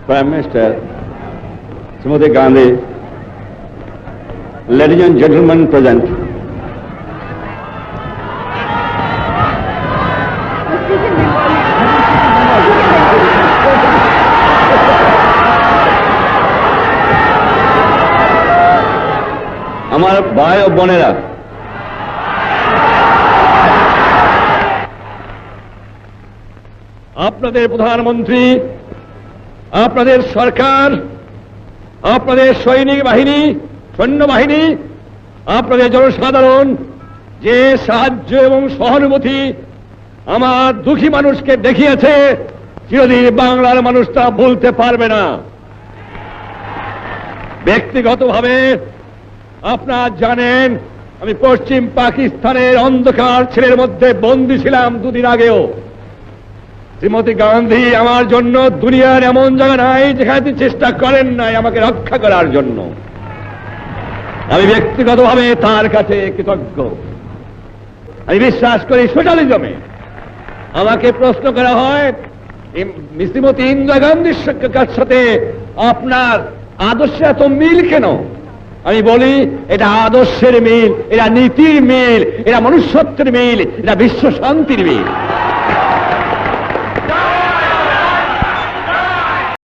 Prime Minister, Srimati Gandhi, ladies and gentlemen present. আমার ভাই ও বোনেরা, আপনাদের প্রধানমন্ত্রী, আপনাদের সরকার, আপনাদের সৈনিক বাহিনী, সৈন্যবাহিনী, আপনাদের জনসাধারণ যে সাহায্য এবং সহানুভূতি আমার দুঃখী মানুষকে দেখিয়েছে, চিরদিন বাংলার মানুষ তা ভুলতে পারবে না। ব্যক্তিগতভাবে আপনারা জানেন, আমি পশ্চিম পাকিস্তানের অন্ধকার ছেলের মধ্যে বন্দী ছিলাম দুদিন আগেও। শ্রীমতী গান্ধী আমার জন্য দুনিয়ার এমন জায়গা নাই যেখানে তিনি চেষ্টা করেন নাই আমাকে রক্ষা করার জন্য। আমি ব্যক্তিগতভাবে তার কাছে কৃতজ্ঞ। আমি বিশ্বাস করি সোশ্যালিজমে। আমাকে প্রশ্ন করা হয়, শ্রীমতী ইন্দিরা গান্ধীর সাথে আপনার আদর্শে এত মিল কেন? আমি বলি, এটা আদর্শের মিল, এটা নীতির মিল, এটা মনুষ্যত্বের মিল, এটা বিশ্ব শান্তির মিল।